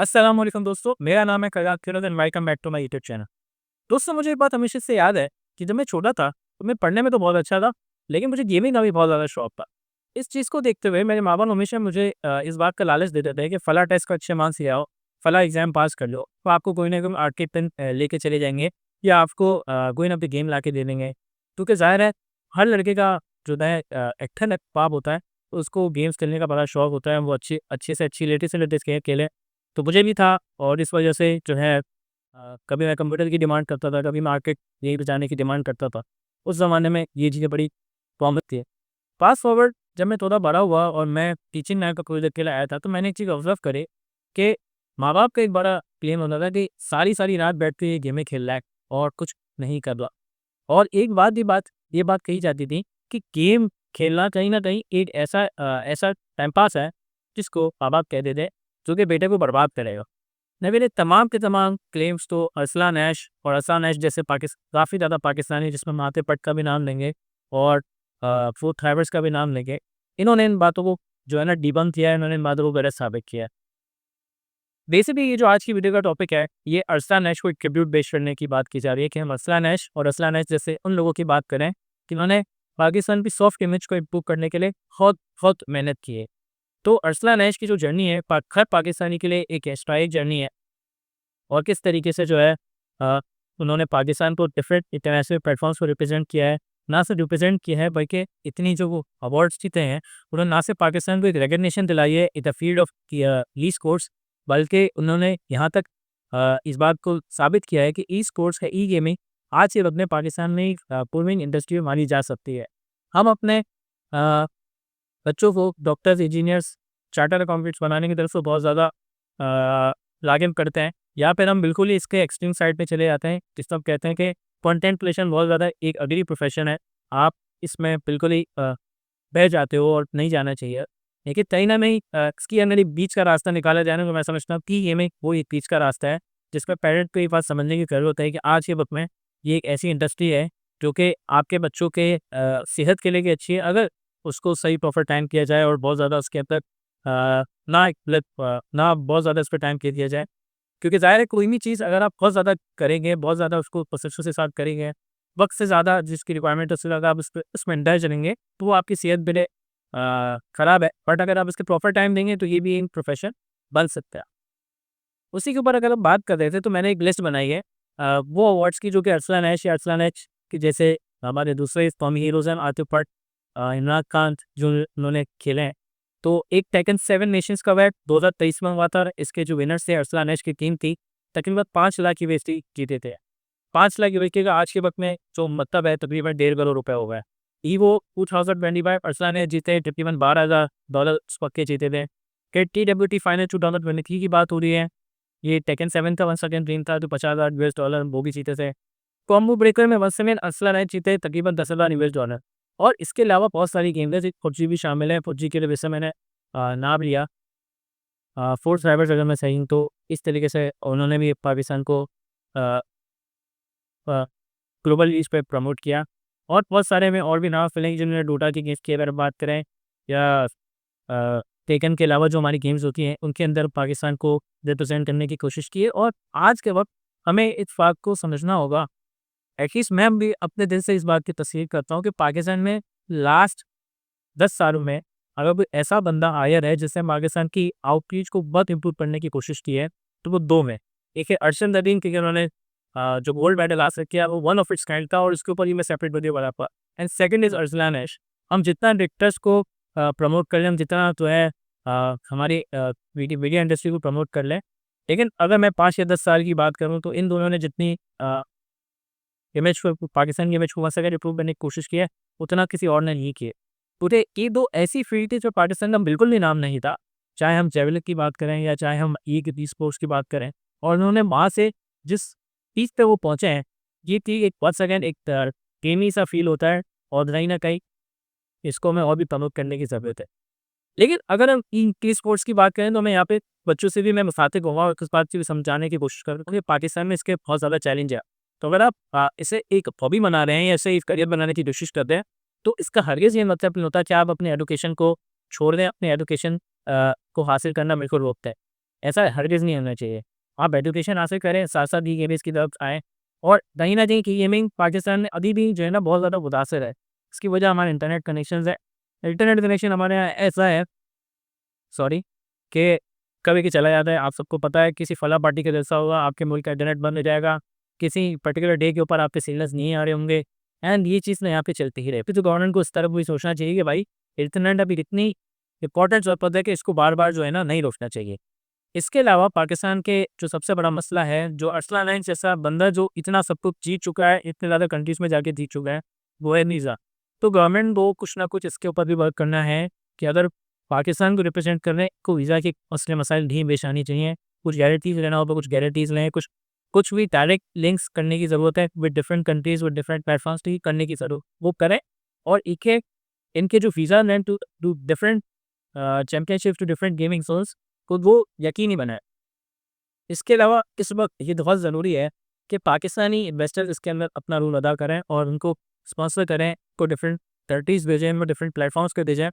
अस्सलाम वालेकुम दोस्तों, मेरा नाम है Qayas Khirot and welcome back to my YouTube channel. दोस्तों, मुझे एक बात हमेशा से याद है कि जब मैं छोटा था, तो मैं पढ़ने में तो बहुत अच्छा था, लेकिन मुझे गेमिंग का भी बहुत ज़्यादा शौक था। इस चीज़ को देखते हुए मेरे माँ-बाप हमेशा मुझे इस बात का लालच देते थे कि फलाँ टेस्ट को अच्छे मार्क्स ले आओ, फलाँ एग्ज़ाम पास कर लो, तो आपको कोई ना कोई आर्केड पेन लेके चले जाएँगे या आपको कोई ना कोई गेम ला के दे देंगे। क्योंकि ज़ाहिर है, हर लड़के का जो है एक ठन ख्वाब होता है, तो उसको गेम्स खेलने का बड़ा शौक होता है, वो अच्छे से अच्छी लेटेस्ट से लेटेस्ट गेम खेले। तो मुझे भी था और इस वजह से जो है कभी मैं कंप्यूटर की डिमांड करता था, कभी मार्केट यहीं पे जाने की डिमांड करता था। उस ज़माने में ये चीज़ें बड़ी कॉमन थी। फ़ास्ट फॉरवर्ड जब मैं थोड़ा बड़ा हुआ और मैं टीचिंग लाइन का प्रोजेक्ट के लिए आया था, तो मैंने एक चीज़ ऑब्ज़र्व करी कि माँ-बाप का एक बड़ा क्लेम होता था कि सारी-सारी रात बैठ के ये गेमें खेल रहा है और कुछ नहीं कर रहा। और एक बात भी बात ये बात कही जाती थी कि गेम खेलना कहीं न कहीं एक ऐसा टाइम पास है, जिसको माँ-बाप कहते थे, जो कि बेटे को बर्बाद करेगा। नहीं, मेरे तमाम के तमाम क्लेम्स तो अरसलान ऐश और अरसलान ऐश जैसे काफ़ी ज़्यादा पाकिस्तानी जिसमें माथे पट का भी नाम लेंगे और फ़ूड हाइबर्स का भी नाम लेंगे। इन्होंने इन बातों को जो है ना डिबंक किया है, इन्होंने इन बातों को गलत साबित किया है। बेसिकली ये जो आज की वीडियो का टॉपिक है, ये अरसलान ऐश को एक ट्रिब्यूट पेश करने की बात की जा रही है कि हम अरसलान ऐश और अरसलान ऐश जैसे उन लोगों की बात करें, जिन्होंने पाकिस्तान की सॉफ्ट इमेज को इम्प्रूव करने के लिए बहुत बहुत मेहनत की है। तो अरसलान ऐश की जो जर्नी है, हर पाकिस्तानी के लिए एक हिस्टोरिक जर्नी है। और किस तरीके से जो है अ, उन्होंने पाकिस्तान को डिफरेंट इंटरनेशनल प्लेटफॉर्म्स पर रिप्रेजेंट किया है। ना सिर्फ रिप्रेजेंट किया है, बल्कि इतनी जो वो अवार्ड्स जीते हैं, उन्होंने ना सिर्फ पाकिस्तान को एक रिकॉग्निशन दिलाई है in the field of e sports, बल्कि उन्होंने यहाँ तक इस बात को साबित किया है कि ई स्पोर्ट्स है, ई गेमिंग आज के वक्त में पाकिस्तान में एक पूर्विंग इंडस्ट्री में मानी जा सकती है। हम अपने अ, बच्चों को डॉक्टर्स, इंजीनियर्स, चार्टर्ड अकाउंटेंट्स बनाने की तरफ से बहुत ज़्यादा लागिन करते हैं, या फिर हम बिल्कुल ही इसके एक्सट्रीम साइड पे चले जाते हैं, जिसको हम कहते हैं कि कंटेंट क्रिएशन बहुत ज़्यादा एक अगली प्रोफेशन है। आप इसमें बिल्कुल ही बह जाते हो और नहीं जाना चाहिए। लेकिन कहीं न कहीं इसके अंदर एक बीच का रास्ता निकाला जाए ना, तो मैं समझता हूँ कि ये में वो एक बीच का रास्ता है, जिसमें पेरेंट को ये बात समझने की ज़रूरत है कि आज के वक़्त में ये एक ऐसी इंडस्ट्री है, जो कि आपके बच्चों के सेहत के लिए भी अच्छी है, अगर उसको सही प्रॉपर टाइम किया जाए और बहुत ज़्यादा उसके अंदर ना बहुत ज़्यादा इस पे टाइम दे दिया जाए। क्योंकि ज़ाहिर है, कोई भी चीज़ अगर आप बहुत ज़्यादा करेंगे, बहुत ज़्यादा उसको प्रोसेस के साथ करेंगे, वक़्त से ज़्यादा जिसकी रिक्वायरमेंट है उससे ज़्यादा आप उसमें इंडल्ज करेंगे, तो वो आपकी सेहत के लिए ख़राब है। बट अगर आप इसके प्रॉपर टाइम देंगे, तो ये भी एक प्रोफ़ेशन बन सकता है। उसी के ऊपर अगर हम बात कर रहे थे, तो मैंने एक लिस्ट बनाई है वो अवार्ड्स की, जो कि अरसलान ऐश या अरसलान ऐश के जैसे हमारे दूसरे कौमी हीरोज़ हैं, आतिफ भट्ट, इमरान खान, जो उन्होंने खेले हैं। तो एक टेकन 7 नेशंस का अवार्ड 2023 में हुआ था और इसके जो विनर्स थे, अरसलान ऐश की टीम थी, तकरीबन 5 लाख यूएसडी जीते थे। 5 लाख यूएसडी का आज के वक़्त में जो मतलब है, तकरीबन 1.5 करोड़ रुपए हो गए। ईवो 2025 अरसलान ऐश जीते, तकरीबन $12,000 उस वक़्त के जीते थे। फिर टीडब्ल्यूटी फाइनल 2023 की बात हो रही है। ये टेकन 7 का 1 सेकंड टीम था, जो $50,000 वो भी जीते थे। कॉम्बो ब्रेकर में 1 सेकंड अरसलान ऐश जीते, तकरीबन $10,000। और इसके अलावा बहुत सारी गेम्स हैं, पबजी भी शामिल है। पबजी के लिए वैसे मैंने नाम लिया फोर्स राइवल्स, अगर मैं सही हूँ तो इस तरीके से उन्होंने भी पाकिस्तान को अ अ, ग्लोबल रीच पे प्रमोट किया। और बहुत सारे में और भी नाम फिलेंगे, जिन्होंने डोटा की गेम्स की अगर बात करें, या टेकन के अलावा जो हमारी गेम्स होती हैं, उनके अंदर पाकिस्तान को रिप्रेजेंट करने की कोशिश की है। और आज के वक्त हमें इस बात को समझना होगा, एटलीस्ट मैं भी अपने दिल से इस बात की तस्दीक करता हूँ कि पाकिस्तान में लास्ट 10 सालों में अगर कोई ऐसा बंदा आया है जिसने पाकिस्तान की आउटरीच को बहुत इम्प्रूव करने की कोशिश की है, तो वो 2 में। एक है अरशद नदीम, क्योंकि उन्होंने जो गोल्ड मेडल हासिल किया, वो वन ऑफ इट्स काइंड था और उसके ऊपर ही मैं सेपरेट वीडियो बना पाया। एंड सेकंड इज़ अरसलान ऐश। हम जितना डिरेक्टर्स को प्रमोट कर लें, हम जितना जो है हमारी मीडिया इंडस्ट्री को प्रमोट कर लें, लेकिन अगर मैं 5 या 10 साल की बात करूँ, तो इन दोनों ने जितनी इमेज को, पाकिस्तान की इमेज को वहाँ से अगर इंप्रूव करने की कोशिश की है, उतना किसी और ने नहीं की है। पूरे ये 2 ऐसी फील्ड थी जो पाकिस्तान का बिल्कुल भी नाम नहीं था। चाहे हम जेवलिन की बात करें या चाहे हम ई स्पोर्ट्स की बात करें, और उन्होंने वहाँ से जिस पीक पे वो पहुँचे हैं, ये थी एक वंस अगेन एक टीमी सा फील होता है, और कहीं न कहीं इसको हमें और भी प्रमोट करने की ज़रूरत है। लेकिन अगर हम ई स्पोर्ट्स की बात करें, तो मैं यहाँ पे बच्चों से भी मैं मुखातिब हुआ और इस बात से भी समझाने की कोशिश कर रहा हूँ कि पाकिस्तान में इसके बहुत ज़्यादा चैलेंज है। तो अगर आप इसे एक हॉबी बना रहे हैं या इसे एक करियर बनाने की कोशिश करते हैं, तो इसका हरगिज़ ये मतलब नहीं होता कि आप अपने एजुकेशन को छोड़ दें, अपने एजुकेशन को हासिल करना बिल्कुल रोकता है। ऐसा हरगिज़ नहीं होना चाहिए। आप एजुकेशन हासिल करें, साथ-साथ ई गेमिंग्स की तरफ आएँ और कहीं न कहीं गेमिंग पाकिस्तान में अभी भी जो है ना बहुत ज़्यादा मुतासिर है। इसकी वजह हमारे इंटरनेट कनेक्शंस है। इंटरनेट कनेक्शन हमारे यहाँ ऐसा है सॉरी कि कभी कि चला जाता है। आप सबको पता है किसी फलाँ पार्टी का जलसा होगा, आपके मुल्क का इंटरनेट बंद हो जाएगा। किसी पर्टिकुलर डे के ऊपर आपके सिग्नल्स नहीं आ रहे होंगे एंड ये चीज़ ना यहाँ पे चलती ही रहे। फिर तो गवर्नमेंट को इस तरफ भी सोचना चाहिए कि भाई इंटरनेट अभी इतनी इम्पोर्टेंट ज़रूरत है कि इसको बार-बार जो है ना नहीं रोकना चाहिए। इसके अलावा पाकिस्तान के जो सबसे बड़ा मसला है, जो अरसलान अलायंस जैसा बंदा जो इतना सब कुछ जीत चुका है, इतने ज़्यादा कंट्रीज़ में जाके जीत चुका है, वो है वीज़ा। तो गवर्नमेंट को कुछ ना कुछ इसके ऊपर भी वर्क करना है कि अगर पाकिस्तान को रिप्रेज़ेंट करने को वीज़ा के मसले मसाइल नहीं पेश आनी चाहिए। कुछ गारंटीज़ लेना हो तो कुछ गारंटीज़ लें, कुछ कुछ भी डायरेक्ट लिंक्स करने की ज़रूरत है with different countries, with different platforms तो ये करने की ज़रूर वो करें और इनके जो वीज़ा लें two two different championship two different gaming zones को वो यकीनी बनाएँ। इसके अलावा इस वक़्त ये बहुत ज़रूरी है कि पाकिस्तानी इन्वेस्टर्स इसके अंदर अपना रोल अदा करें और उनको स्पॉन्सर करें, को डिफरेंट कंट्रीज़ भेजें, उनको डिफरेंट प्लेटफ़ॉर्म्स पे भेजें।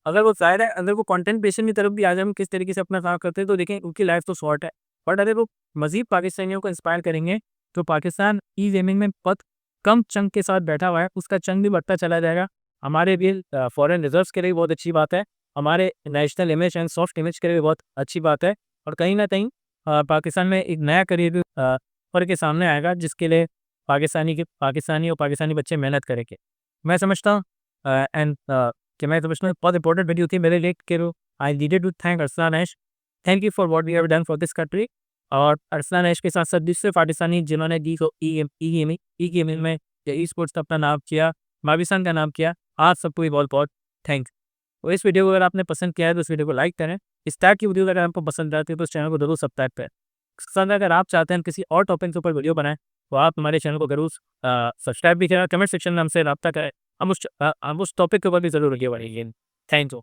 अगर वो ज़ाहिर है अगर वो कंटेंट क्रिएशन की तरफ भी आ जाएँ, हम किस तरीके से अपना काम करते हैं, तो देखें उनकी लाइफ़ तो शॉर्ट है। बट अगर वो मज़ीद पाकिस्तानियों को इंस्पायर करेंगे, तो पाकिस्तान ई-गेमिंग में बहुत कम चंक के साथ बैठा हुआ है, उसका चंक भी बढ़ता चला जाएगा। हमारे भी फॉरेन रिज़र्व्स के लिए भी बहुत अच्छी बात है। हमारे national image and soft image के लिए भी बहुत अच्छी बात है और कहीं न कहीं पाकिस्तान में एक नया करियर भी उभर के सामने आएगा जिसके लिए पाकिस्तानी और पाकिस्तानी बच्चे मेहनत करेंगे। मैं समझता हूँ कि मैं समझता हूँ बहुत इंपॉर्टेंट वीडियो थी मेरे लिए कि I needed to thank Arsalan Ash. Thank you for what we have done for this country और अरसलान ऐश के साथ-साथ दूसरे पाकिस्तानी जिन्होंने ई गेमिंग में या ई-स्पोर्ट्स में अपना नाम किया, पाकिस्तान का नाम किया, आप सबको भी बहुत-बहुत थैंक तो इस वीडियो को अगर आपने पसंद किया है तो इस वीडियो को लाइक करें। इस टाइप की वीडियो अगर आपको पसंद आती है तो इस चैनल को ज़रूर सब्सक्राइब करें। इसके साथ अगर आप चाहते हैं किसी और टॉपिक के ऊपर वीडियो बनाएँ तो आप हमारे चैनल को ज़रूर सब्सक्राइब भी करें, कमेंट सेक्शन में हमसे राब्ता करें। हम उस टॉपिक के ऊपर भी ज़रूर वीडियो बनाएँगे। Thank you.